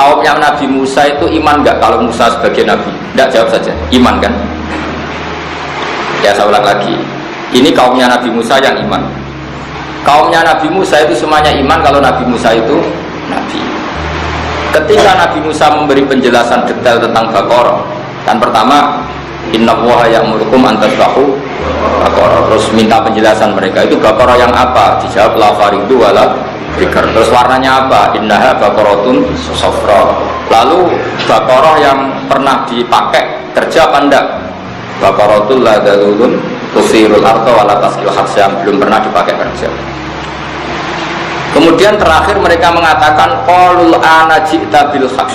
kaumnya Nabi Musa itu iman nggak kalau Musa sebagai Nabi? Nggak, jawab saja, iman kan? Ya saya ulang lagi, ini kaumnya Nabi Musa yang iman. Kaumnya Nabi Musa itu semuanya iman kalau Nabi Musa itu Nabi. Ketika Nabi Musa memberi penjelasan detail tentang Baqarah, kan pertama Inna Allaha ya'murukum an tasbahu Baqarah, terus minta penjelasan mereka itu Baqarah yang apa? Dijawab la faridu wala dzikr. Terus warnanya apa? Innaha baqaratun safra. Lalu Baqarah yang pernah dipakai kerja apa enggak? Baqaratul la dalulun tusirul arda wala taskil haks, yang belum pernah dipakai kerja. Kemudian terakhir mereka mengatakan qalul ana ji'ta bil haq.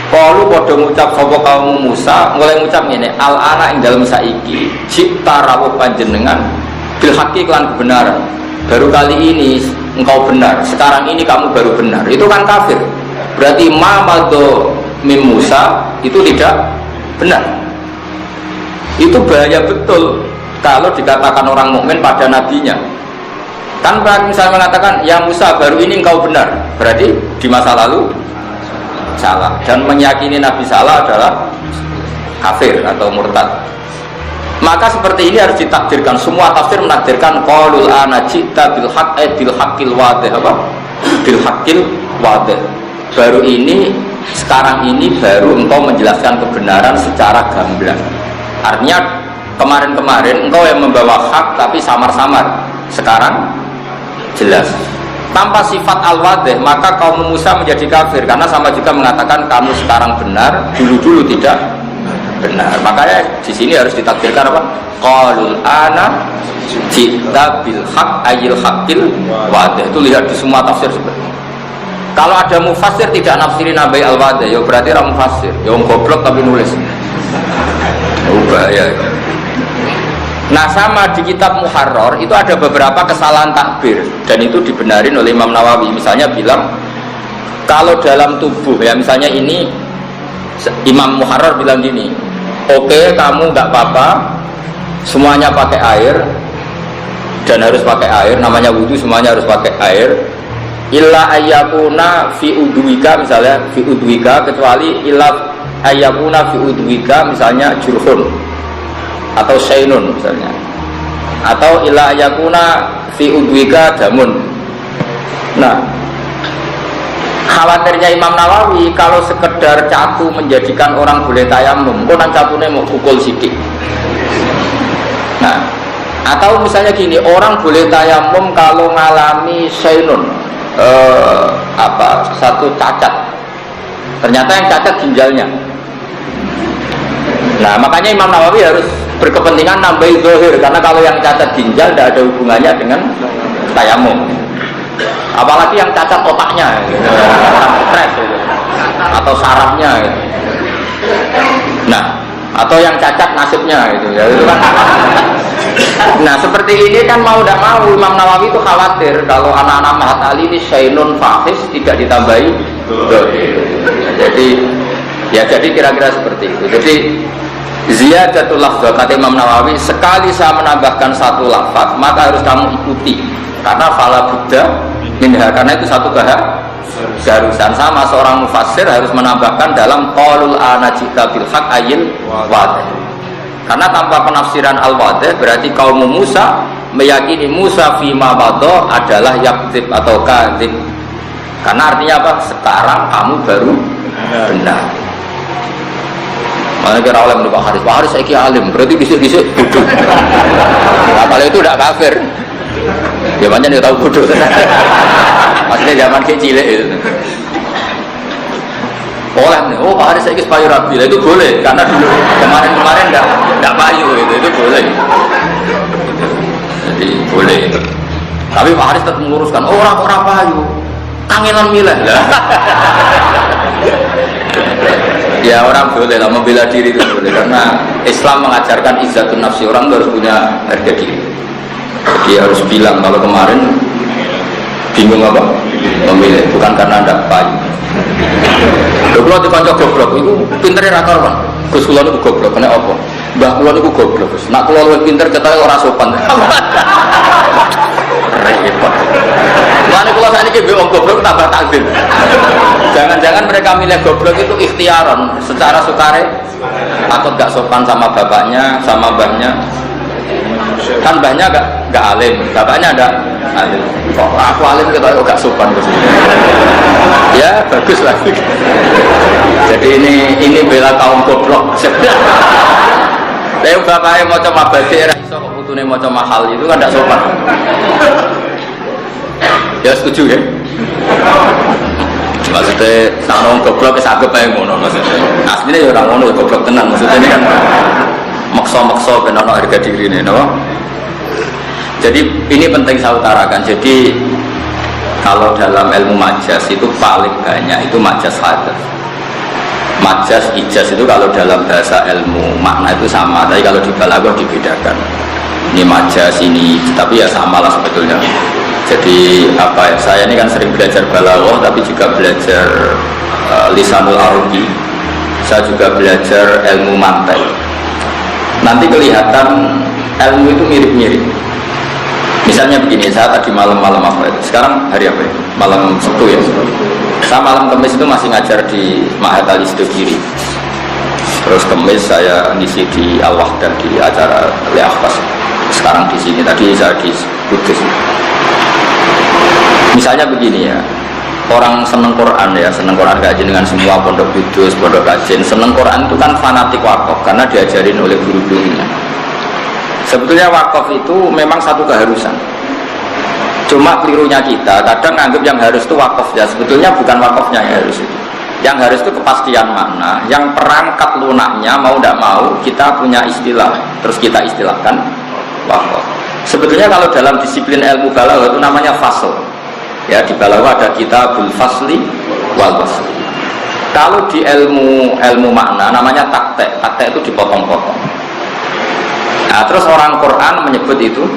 Qalu padha ngucap sapa kaum Musa, mulai ngucap ngene, al ana ing dalem saiki ji'ta rawuh panjenengan bil haqqi lan kebenaran. Baru kali ini engkau benar, sekarang ini kamu baru benar. Itu kan kafir. Berarti ma madho mim Musa itu tidak benar. Itu bahaya betul kalau dikatakan orang mukmin pada nabinya. Kan misalnya mengatakan ya Musa baru ini engkau benar, berarti di masa lalu salah, dan meyakini Nabi salah adalah kafir atau murtad. Maka seperti ini harus ditakdirkan. Semua tafsir menakdirkan qaulul ana ji'ta bil haqq bil haqqil wadih, apa? Bil haqqil wadih. Baru ini, sekarang ini baru engkau menjelaskan kebenaran secara gamblang. Artinya kemarin-kemarin engkau yang membawa hak tapi samar-samar. Sekarang jelas. Tanpa sifat al-wadih, maka kaum Musa menjadi kafir karena sama juga mengatakan kamu sekarang benar, dulu-dulu tidak benar. Makanya di sini harus ditakdirkan apa? Qalul ana ji'ta bil haqq ayil haqqil wadih. Itu lihat di semua tafsir seperti itu. Kalau ada mufassir tidak nafsirin nabai al-wadih, ya berarti orang mufassir, ya orang goblok tapi nulis. Bahaya. Nah sama di kitab Muharrar itu ada beberapa kesalahan takbir dan itu dibenarin oleh Imam Nawawi. Misalnya bilang kalau dalam tubuh, ya misalnya ini Imam Muharrar bilang gini, oke, kamu nggak apa-apa semuanya pakai air dan harus pakai air, namanya wudhu semuanya harus pakai air, illa ayyakuna fi udwika, misalnya fi udwika, kecuali illa ayyakuna fi udwika misalnya jurhun atau syainun misalnya, atau illa yakuna fi udwika damun. Nah khawatirnya Imam Nawawi kalau sekedar catu menjadikan orang boleh tayamum, kok nang catune mau pukul sidik. Nah atau misalnya gini, orang boleh tayamum kalau mengalami syainun, satu cacat, ternyata yang cacat ginjalnya. Nah makanya Imam Nawawi harus berkepentingan nambahi zahir, karena kalau yang cacat ginjal tidak ada hubungannya dengan tayamum, apalagi yang cacat otaknya stres atau sarafnya gitu. Nah atau yang cacat nasibnya gitu ya. Nah seperti ini kan mau tidak mau Imam Nawawi itu khawatir kalau anak-anak Mahat Ali ini syainun fahis tidak ditambahi zahir. Jadi kira-kira seperti itu. Jadi ziyadatul lafzah kata Imam Nawawi, sekali saya menambahkan satu lafaz maka harus kamu ikuti karena fala buddha minha, karena itu satu keharusan. Sama seorang mufassir harus menambahkan dalam qaulul ana ji'ta bil haqq ayil wadih, karena tanpa penafsiran al-wadih berarti kaum Musa meyakini Musa fima madha adalah yakdzib atau kadzib, karena artinya apa? Sekarang kamu baru benar. Mana kira oleh Pak Haris saya alim, berarti bisik-bisik bodoh. Nah, kalau itu tidak kafir. Ya banyak yang tahu bodoh. Maksudnya zaman kecil itu. Oleh nih, Pak Haris saya payu rabi, itu boleh karena dulu kemarin tidak payu itu boleh. Jadi boleh. Tapi Pak Haris tetap menguruskan orang payu, kangenan milih. Ya orang boleh lah membela diri itu boleh, karena Islam mengajarkan izzatun nafsi, orang harus punya harga diri. Jadi harus bilang kalau kemarin bingung apa memilih, bukan karena ada payu. Kalau di kanca goblok itu pinternya rakor kan, Gus kula niku goblok, kena apa? Mbah kula niku goblok, nak kula luwih pinter ketoke ora sopan. Repot. Lan kula sakniki mbek wong goblok tambah takdir. Jangan-jangan mereka milih goblok itu ikhtiaran, secara sukare, takut gak sopan sama bapaknya, sama mbahnya. Kan mbahnya gak alim, bapaknya ada alim. Kok aku alim kita gak sopan gitu. Ya bagus lah. Jadi ini bela kaum goblok. Tapi bapaknya mau coba badik, iso kok putune mau coba mahal itu kan gak sopan. Ya setuju ya. Maksudnya sang goblok wis anggap ae ngono maksudnya. Asline ya ora ngono goblok tenan maksudnya ini kan maksa-maksa ben ana harga dirine napa. Jadi ini penting saya utarakan. Jadi kalau dalam ilmu majas itu paling banyak itu majas hadas. Majas ijaz itu kalau dalam bahasa ilmu makna itu sama, tapi kalau di balaghah dibedakan. Ini majas ini, tapi ya sama lah sebetulnya. Jadi apa ya? Saya ini kan sering belajar balaghah, tapi juga belajar lisanul arabi. Saya juga belajar ilmu mantek. Nanti kelihatan ilmu itu mirip-mirip. Misalnya begini, saya tadi malam-malam apa itu? Sekarang hari apa ya? Malam Sabtu ya. Saya malam Kamis itu masih ngajar di Ma'had Al-Istogiri. Terus Kamis saya ngisi di Al-Wahdah di acara Leakhtas. Sekarang di sini, tadi saya di Kudus. Misalnya begini ya, orang seneng Quran ya, seneng Quran kajian dengan semua pondok Kudus, pondok kajian, seneng Quran itu kan fanatik wakaf karena diajarin oleh guru-gurunya. Sebetulnya wakaf itu memang satu keharusan. Cuma kelirunya kita, kadang anggap yang harus itu wakaf ya, sebetulnya bukan wakafnya yang harus itu. Yang harus itu kepastian makna, yang perangkat lunaknya mau tidak mau kita punya istilah, terus kita istilahkan wakaf. Sebetulnya kalau dalam disiplin ilmu balaghah itu namanya fasl. Ya, di balaghah ada kitabul fasli wal wasli. Kalau di ilmu makna namanya taktek. Taktek itu dipotong-potong. Nah, terus orang Quran menyebut itu.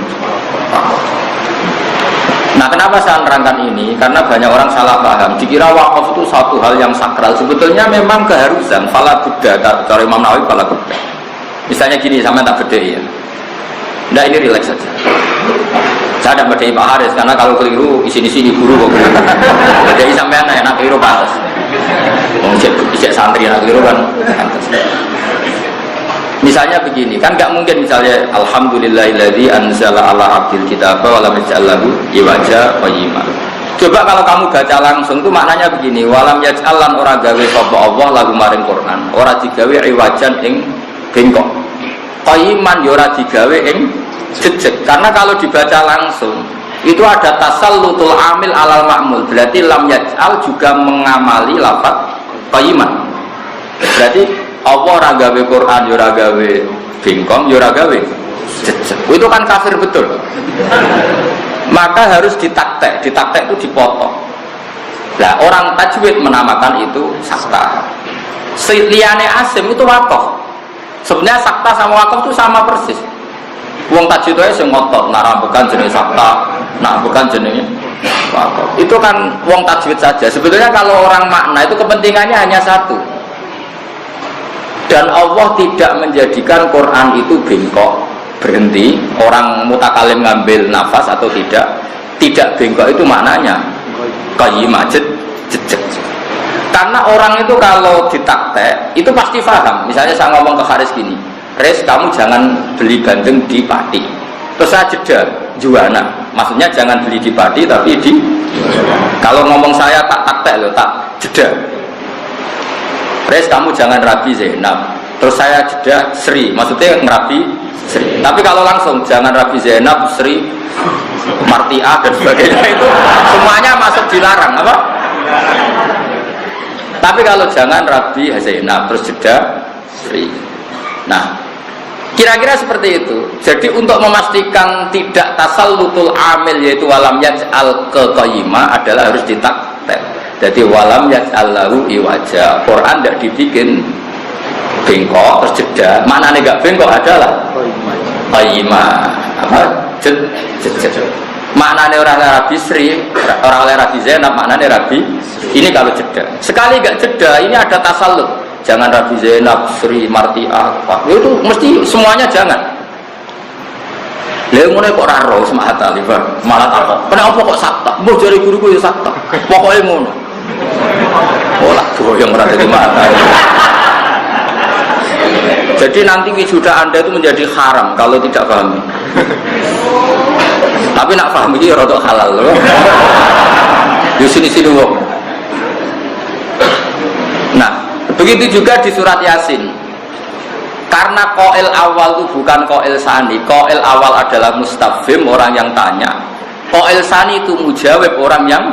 Nah, kenapa saya nerangkan ini? Karena banyak orang salah paham. Dikira wakaf itu satu hal yang sakral. Sebetulnya memang keharusan. Fala Buddha, cara Imam Nawawi fala Buddha. Misalnya gini, sama tak beda ya. Nah, ini relax saja. Saya tidak beda Pak Haris karena kalau keliru isi-isi guru kok. Jadi sampai enak keliru pantas. Ijek santri anak keliru kan pantas. Misalnya begini, kan nggak mungkin misalnya alhamdulillahilladzi anzala ala abdil kitaba wa lam yaj'al lahu iwaja qayyima. Coba kalau kamu baca langsung tuh maknanya begini, walam yaj'al lan ora gawe sapa Allah lagu maring Quran, ora digawe iwajan ing bengkok. Qayyiman ya ora digawe ing jejeg. Karena kalau dibaca langsung itu ada tasallutul amil alal ma'mul. Berarti lam yaj'al juga mengamali lafaz qayyiman. Berarti Allah ora gawe Quran, ya ora gawe bengkong, ya ora gawe jejeg. Itu kan kafir betul. Maka harus ditaktek. Ditaktek itu dipotong. Nah, orang tajwid menamakan itu sakta. Liyane asim itu wakaf. Sebenarnya sakta sama wakaf itu sama persis. Wong tajwid itu sing ngotot, nah bukan jenis sakta, nah bukan jenis wakaf. Itu kan wong tajwid saja. Sebetulnya kalau orang makna itu kepentingannya hanya satu. Dan Allah tidak menjadikan Quran itu bengkok, berhenti. Orang mutakalim ngambil nafas atau tidak bengkok itu maknanya qayyimah, jejeg. Karena orang itu kalau ditaktek itu pasti paham. Misalnya saya ngomong ke Haris gini, Haris kamu jangan beli bandeng di Pati. Terus saya jeda, juana. Maksudnya jangan beli di Pati tapi di. Kalau ngomong saya tak taktek loh, tak jeda. Haris kamu jangan Rabi Zainab. Terus saya jeda Sri, maksudnya ngerabi Sri. Tapi kalau langsung jangan Rabi Zainab, Sri, Martia dan sebagainya itu semuanya masuk dilarang, apa? Tapi kalau jangan Rabi Zainab terus jeda Sri. Nah, kira-kira seperti itu. Jadi untuk memastikan tidak tasallutul amil yaitu walam yaj'al qayyima adalah harus ditaktek. Jadi walam yaj'al lahu iwaja. Quran tidak dibikin bengkok terus jeda. Maknanya enggak bengkok adalah qayyima. Apa? Jejeg. Maknanya orang Arabi Sri, orang Arabi Zainab, maknanya Arabi ini kalau jeda. Sekali enggak jeda, ini ada tasallut. Jangan Rabi Zainab, Sri, Martia, apa? Itu mesti semuanya jangan. Lalu mulai kok raro semangat talibah, malah takut. Kenapa kok sakta? Mbah jari guruku ya sakta. Pokoknya ngono. goyong rada di mata. Jadi nanti wisuda Anda itu menjadi haram kalau tidak pahami. Tapi nak pahami ya rada halal loh. Di sini wong. Nah, begitu juga di surat Yasin. Karena qail awal itu bukan qail sani. Qail awal adalah mustafhim, orang yang tanya. Qail sani itu mujawab, orang yang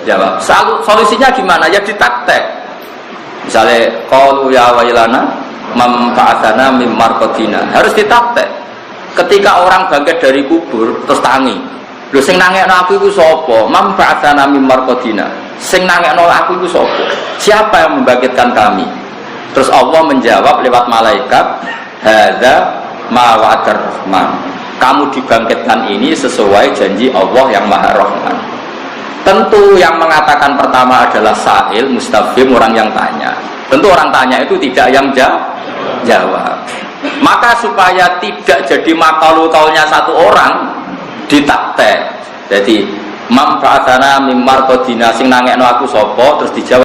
jawab. Solusinya gimana? Ya ditaktek. Misalnya qalu ya wailana man ba'atsana mim marqadina. Harus ditaktek. Ketika orang bangkit dari kubur terus tangi. Lho sing nangekno aku iku sapa? Man ba'atsana mim marqadina. Sing nangekno aku iku sapa? Siapa yang membangkitkan kami? Terus Allah menjawab lewat malaikat, hadza ma wa'adar rahman. Kamu dibangkitkan ini sesuai janji Allah yang Maha Rahman. Tentu yang mengatakan pertama adalah sa'il, mustafhim, orang yang tanya. Tentu orang tanya itu tidak yang jawab. Maka supaya tidak jadi makalu kaulnya satu orang, ditaktek. Jadi mam ba'atsana mim marqadina, sing nangekno aku sapa, terus dijawab